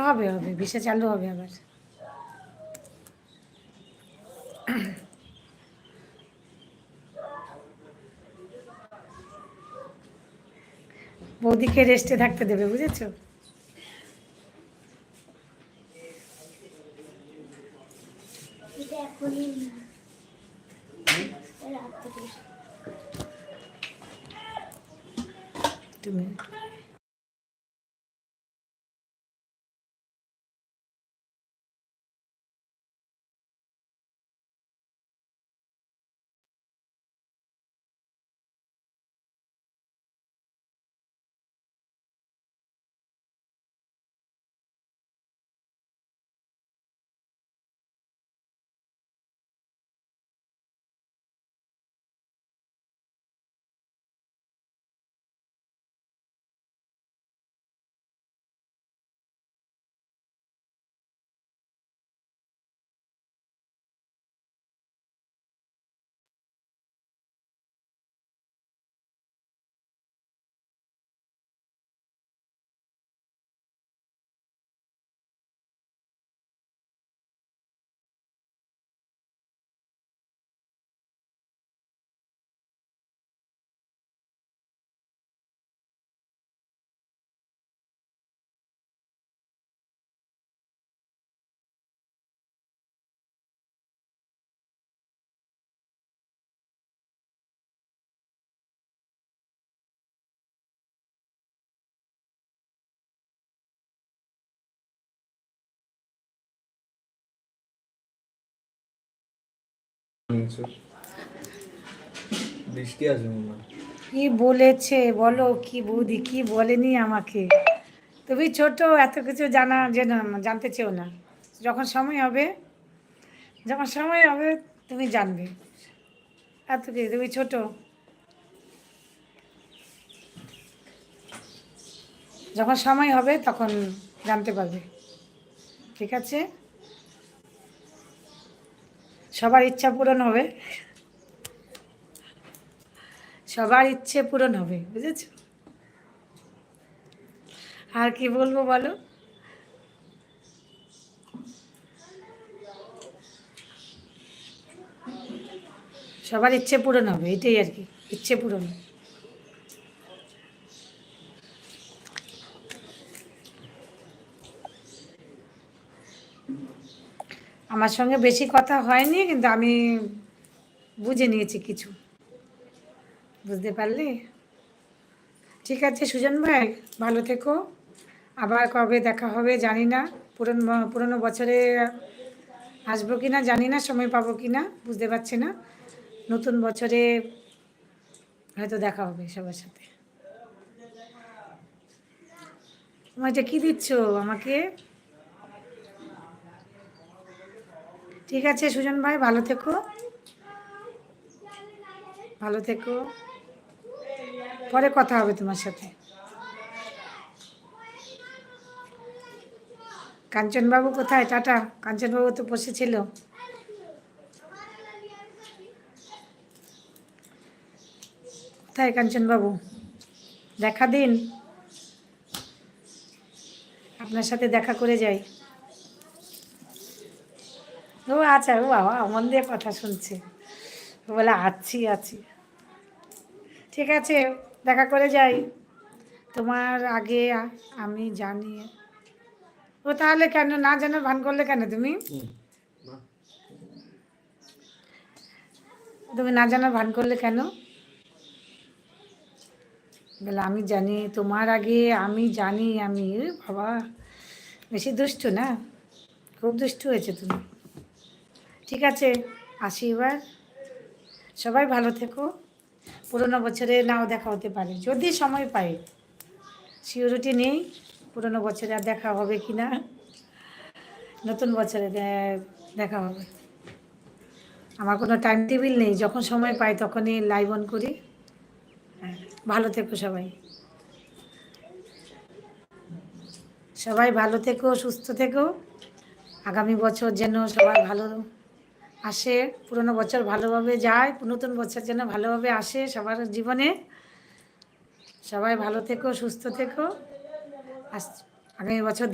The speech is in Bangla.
হবে হবে, ভিসা চালু হবে আবার। বৌদিকে রেস্টে থাকতে দেবে, বুঝেছো? তুমি বৃষ্টি আছে মনে হয়। কি বলেছে বলো, কি বৌদি কি বলেনি আমাকে? তুমি ছোট, এত কিছু জানতে চেও না। যখন সময় হবে, যখন সময় হবে তুমি জানবে। এত কি, তুমি ছোট। যখন সময় হবে তখন জানতে পারবে, ঠিক আছে? সবার ইচ্ছা পূরণ হবে, সবার ইচ্ছে পূরণ হবে, বুঝেছো? আর কি বলবো বলো? সবার ইচ্ছে পূরণ হবে, এটাই আর কি, ইচ্ছে পূরণ। আমার সঙ্গে বেশি কথা হয়নি, কিন্তু আমি বুঝে নিয়েছি কিছু, বুঝতে পারলে? ঠিক আছে সুজন ভাই, ভালো থেকো। আবার কবে দেখা হবে জানি না। পুরনো বছরে আসবো কি না জানি না, সময় পাবো কি না বুঝতে পারছি না। নতুন বছরে হয়তো দেখা হবে সবার সাথে। তোমার এটা কী দিচ্ছ আমাকে? ঠিক আছে সুজন ভাই, ভালো থেকো, ভালো থেকো। পরে কথা হবে তোমার সাথে। কাঞ্চনবাবু কোথায়? টাটা। কাঞ্চনবাবু তো বসেছিল। কোথায় কাঞ্চনবাবু? দেখা দিন, আপনার সাথে দেখা করে যাই। ও আচ্ছা, ও বাবা মন দিয়ে কথা শুনছে, ও বলে আছি আছি। ঠিক আছে, দেখা করে যাই। তোমার আগে আমি জানি। ও তাহলে কেন না জানার ভান করলে কেন তুমি? তুমি না জানার ভান করলে কেন? বলে আমি জানি, তোমার আগে আমি জানি। আমি বাবা, বেশি দুষ্টু না? খুব দুষ্টু হয়েছে তুমি। ঠিক আছে, আসি এবার। সবাই ভালো থেকো। পুরোনো বছরে নাও দেখা হতে পারে, যদি সময় পাই। সিওরিটি নেই পুরোনো বছরে আর দেখা হবে কি না। নতুন বছরে দেখা হবে। আমার কোনো টাইম টেবিল নেই, যখন সময় পাই তখনই লাইভ অন করি। হ্যাঁ, ভালো থেকো সবাই। সবাই ভালো থেকো, সুস্থ থেকো। আগামী বছর যেন সবার ভালো আসে, পুরোনো বছর ভালোভাবে যায়, নতুন বছর যেন ভালোভাবে আসে সবার জীবনে। সবাই ভালো থেকো, সুস্থ থেকো। আগামী বছর